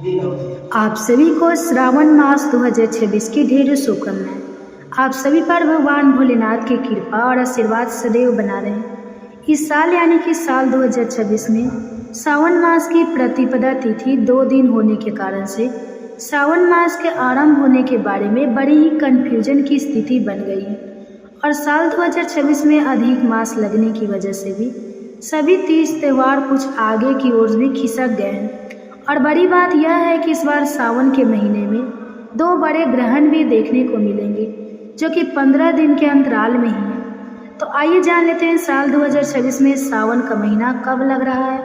आप सभी को श्रावण मास 2026 की ढेरों शुभकामनाएं। आप सभी पर भगवान भोलेनाथ की कृपा और आशीर्वाद सदैव बना रहे। इस साल यानी कि साल 2026 में सावन मास की प्रतिपदा तिथि 2 दिन होने के कारण से सावन मास के आरंभ होने के बारे में बड़ी ही कन्फ्यूजन की स्थिति बन गई है और साल 2026 में अधिक मास लगने की वजह से भी सभी तीज त्यौहार कुछ आगे की ओर भी खिसक गए हैं। और बड़ी बात यह है कि इस बार सावन के महीने में 2 बड़े ग्रहण भी देखने को मिलेंगे जो कि 15 दिन के अंतराल में ही है। तो आइए जान लेते हैं साल 2026 में सावन का महीना कब लग रहा है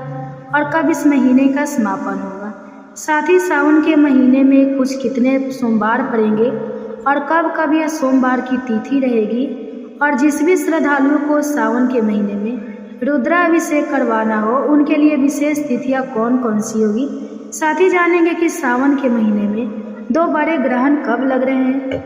और कब इस महीने का समापन होगा। साथ ही सावन के महीने में कुछ कितने सोमवार पड़ेंगे और कब कब यह सोमवार की तिथि रहेगी। और जिस भी श्रद्धालुओं को सावन के महीने में रुद्राभिषेक करवाना हो उनके लिए विशेष तिथियां कौन कौन सी होगी। साथ ही जानेंगे कि सावन के महीने में 2 बड़े ग्रहण कब लग रहे हैं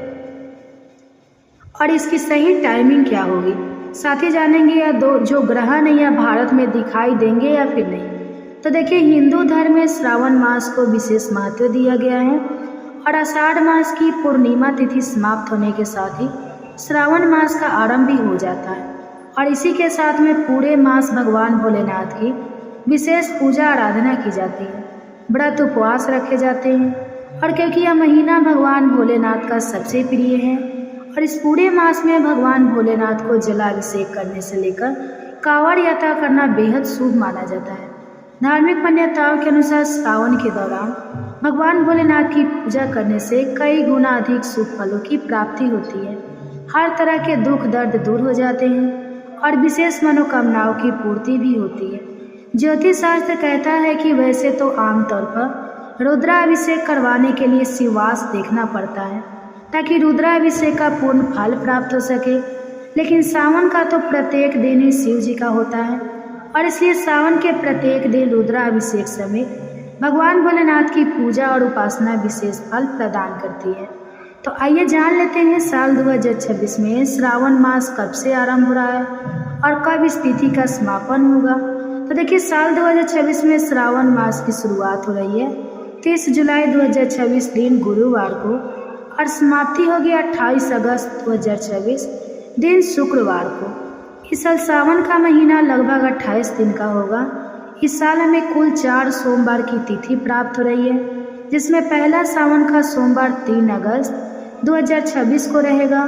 और इसकी सही टाइमिंग क्या होगी। साथ ही जानेंगे यह 2 जो ग्रहण है यह भारत में दिखाई देंगे या फिर नहीं। तो देखिए, हिंदू धर्म में श्रावण मास को विशेष महत्व दिया गया है और आषाढ़ मास की पूर्णिमा तिथि समाप्त होने के साथ ही श्रावण मास का आरंभ भी हो जाता है और इसी के साथ में पूरे मास भगवान भोलेनाथ की विशेष पूजा आराधना की जाती है, व्रत उपवास रखे जाते हैं। और क्योंकि यह महीना भगवान भोलेनाथ का सबसे प्रिय है और इस पूरे मास में भगवान भोलेनाथ को जलाभिषेक करने से लेकर कांवड़ यात्रा करना बेहद शुभ माना जाता है। धार्मिक मान्यताओं के अनुसार सावन के दौरान भगवान भोलेनाथ की पूजा करने से कई गुना अधिक शुभ फलों की प्राप्ति होती है। हर तरह के दुख दर्द दूर हो जाते हैं और विशेष मनोकामनाओं की पूर्ति भी होती है। ज्योतिष शास्त्र कहता है कि वैसे तो आमतौर पर रुद्राभिषेक करवाने के लिए शिववास देखना पड़ता है ताकि रुद्राभिषेक का पूर्ण फल प्राप्त हो सके, लेकिन सावन का तो प्रत्येक दिन ही शिव जी का होता है और इसलिए सावन के प्रत्येक दिन रुद्राभिषेक समेत भगवान भोलेनाथ की पूजा और उपासना विशेष फल प्रदान करती है। तो आइए जान लेते हैं साल 2026 में श्रावण मास कब से आरंभ हो रहा है और कब इस तिथि का समापन होगा। तो देखिए, साल 2026 में श्रावण मास की शुरुआत हो रही है 30 जुलाई 2026 दिन गुरुवार को और समाप्ति होगी 28 अगस्त 2026 दिन शुक्रवार को। इस साल सावन का महीना लगभग 28 दिन का होगा। इस साल हमें कुल 4 सोमवार की तिथि प्राप्त हो रही है, जिसमें पहला सावन का सोमवार 3 अगस्त 2026 को रहेगा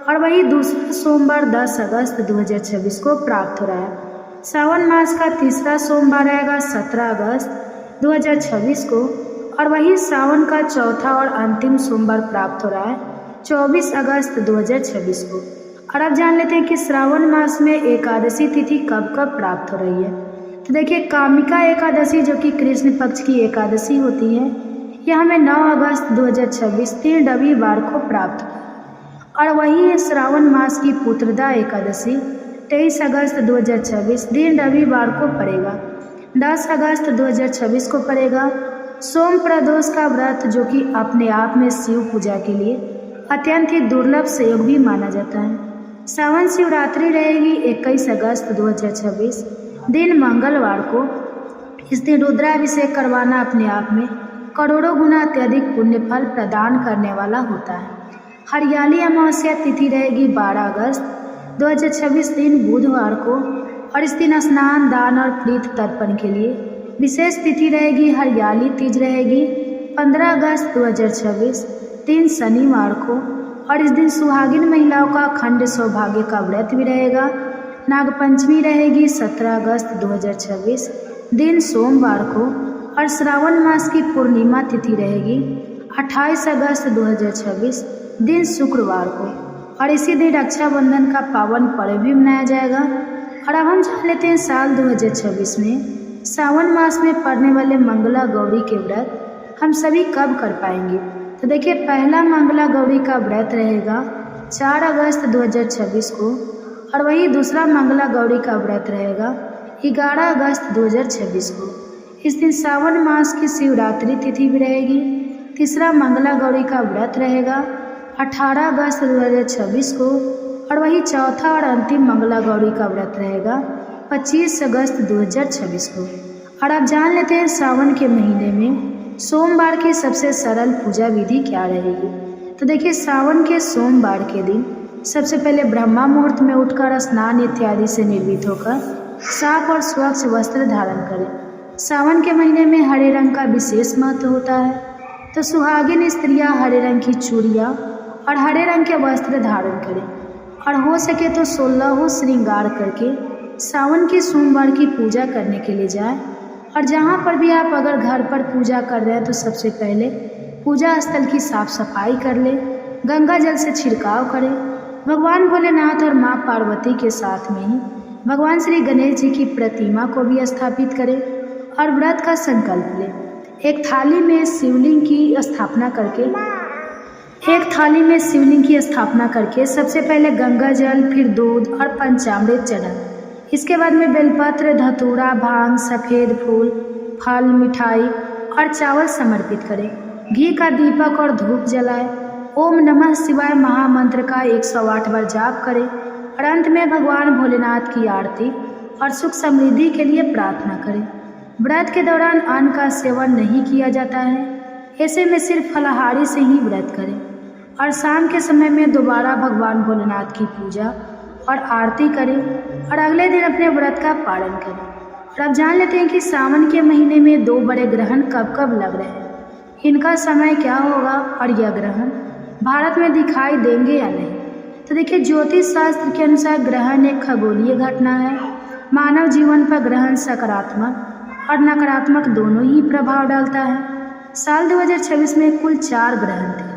और वही दूसरा सोमवार 10 अगस्त 2026 को प्राप्त हो रहा है। सावन मास का तीसरा सोमवार रहेगा 17 अगस्त 2026 को और वही सावन का चौथा और अंतिम सोमवार प्राप्त हो रहा है 24 अगस्त 2026 को। और अब जान लेते हैं कि श्रावण मास में एकादशी तिथि कब कब प्राप्त हो रही है। तो देखिए, कामिका एकादशी जो कि कृष्ण पक्ष की एकादशी होती है, यह हमें 9 अगस्त 2026 दिन रविवार को प्राप्त हुआ और वही है श्रावण मास की पुत्रदा एकादशी 23 अगस्त 2026 दिन रविवार को पड़ेगा। 10 अगस्त 2026 को पड़ेगा सोम प्रदोष का व्रत, जो कि अपने आप में शिव पूजा के लिए अत्यंत ही दुर्लभ संयोग भी माना जाता है। सावन शिवरात्रि रहेगी 21 अगस्त 2026 दिन मंगलवार को। इस दिन रुद्राभिषेक करवाना अपने आप में करोड़ों गुना अत्यधिक पुण्य फल प्रदान करने वाला होता है। हरियाली अमावस्या तिथि रहेगी 12 अगस्त 2026 दिन बुधवार को और इस दिन स्नान दान और प्रीत तर्पण के लिए विशेष तिथि रहेगी। हरियाली तीज रहेगी 15 अगस्त 2026 दिन शनिवार को और इस दिन सुहागिन महिलाओं का अखंड सौभाग्य का व्रत भी रहेगा। नागपंचमी रहेगी 17 अगस्त 2026 दिन सोमवार को और श्रावण मास की पूर्णिमा तिथि रहेगी 28 अगस्त 2026 दिन शुक्रवार को और इसी दिन रक्षाबंधन का पावन पर्व भी मनाया जाएगा। और अब हम जान लेते हैं साल 2026 में सावन मास में पड़ने वाले मंगला गौरी के व्रत हम सभी कब कर पाएंगे। तो देखिए, पहला मंगला गौरी का व्रत रहेगा 4 अगस्त 2026 को और वही दूसरा मंगला गौरी का व्रत रहेगा 11 अगस्त 2026 को। इस दिन सावन मास की शिवरात्रि तिथि भी रहेगी। तीसरा मंगला गौरी का व्रत रहेगा 18 अगस्त 2026 को और वही चौथा और अंतिम मंगला गौरी का व्रत रहेगा 25 अगस्त 2026 को। और आप जान लेते हैं सावन के महीने में सोमवार की सबसे सरल पूजा विधि क्या रहेगी। तो देखिए, सावन के सोमवार के दिन सबसे पहले ब्रह्मा मुहूर्त में उठकर स्नान इत्यादि से निर्मित होकर साफ और स्वच्छ वस्त्र धारण करें। सावन के महीने में हरे रंग का विशेष महत्व होता है, तो सुहागिन स्त्रियां हरे रंग की चूड़ियाँ और हरे रंग के वस्त्र धारण करें और हो सके तो 16 श्रृंगार करके सावन के सोमवार की पूजा करने के लिए जाएं। और जहाँ पर भी आप अगर घर पर पूजा कर रहे हैं तो सबसे पहले पूजा स्थल की साफ सफाई कर लें, गंगा जल से छिड़काव करें, भगवान भोलेनाथ और माँ पार्वती के साथ में ही भगवान श्री गणेश जी की प्रतिमा को भी स्थापित करें और व्रत का संकल्प लें। एक थाली में शिवलिंग की स्थापना करके सबसे पहले गंगा जल, फिर दूध और पंचामृत चढ़ाएं। इसके बाद में बेलपत्र, धतूरा, भांग, सफ़ेद फूल, फल, मिठाई और चावल समर्पित करें। घी का दीपक और धूप जलाएं। ओम नमः शिवाय महामंत्र का 108 बार जाप करें और अंत में भगवान भोलेनाथ की आरती और सुख समृद्धि के लिए प्रार्थना करें। व्रत के दौरान अन्न का सेवन नहीं किया जाता है, ऐसे में सिर्फ फलाहारी से ही व्रत करें और शाम के समय में दोबारा भगवान भोलेनाथ की पूजा और आरती करें और अगले दिन अपने व्रत का पालन करें। और अब जान लेते हैं कि सावन के महीने में 2 बड़े ग्रहण कब कब लग रहे हैं, इनका समय क्या होगा और यह ग्रहण भारत में दिखाई देंगे या नहीं। तो देखिए, ज्योतिष शास्त्र के अनुसार ग्रहण एक खगोलीय घटना है। मानव जीवन पर ग्रहण सकारात्मक और नकारात्मक दोनों ही प्रभाव डालता है। साल 2026 में कुल 4 ग्रहण थे।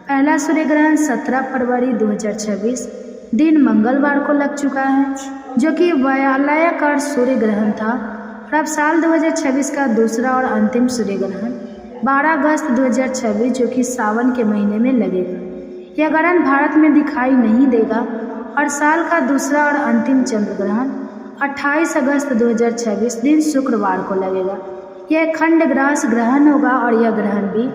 पहला सूर्य ग्रहण 17 फरवरी 2026 दिन मंगलवार को लग चुका है, जो कि वलयाकार सूर्य ग्रहण था। और अब साल 2026 का दूसरा और अंतिम सूर्य ग्रहण 12 अगस्त 2026 जो कि सावन के महीने में लगेगा। यह ग्रहण भारत में दिखाई नहीं देगा और साल का दूसरा और अंतिम चंद्र ग्रहण 28 अगस्त 2026 दिन शुक्रवार को लगेगा। यह खंडग्रास ग्रहण होगा और यह ग्रहण भी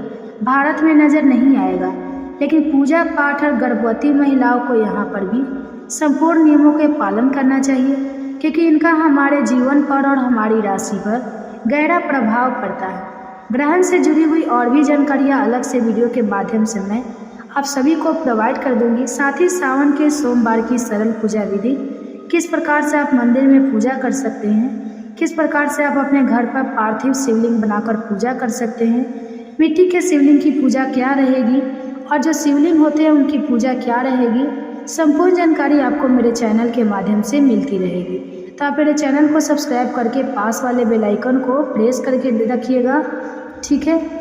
भारत में नजर नहीं आएगा, लेकिन पूजा पाठ और गर्भवती महिलाओं को यहाँ पर भी संपूर्ण नियमों के पालन करना चाहिए, क्योंकि इनका हमारे जीवन पर और हमारी राशि पर गहरा प्रभाव पड़ता है। ग्रहण से जुड़ी हुई और भी जानकारियाँ अलग से वीडियो के माध्यम से मैं आप सभी को प्रोवाइड कर दूंगी। साथ ही सावन के सोमवार की सरल पूजा विधि, किस प्रकार से आप मंदिर में पूजा कर सकते हैं, किस प्रकार से आप अपने घर पर पार्थिव शिवलिंग बनाकर पूजा कर सकते हैं, मिट्टी के शिवलिंग की पूजा क्या रहेगी और जो शिवलिंग होते हैं उनकी पूजा क्या रहेगी, संपूर्ण जानकारी आपको मेरे चैनल के माध्यम से मिलती रहेगी। तो आप मेरे चैनल को सब्सक्राइब करके पास वाले बेल आइकन को प्रेस करके रखिएगा, ठीक है।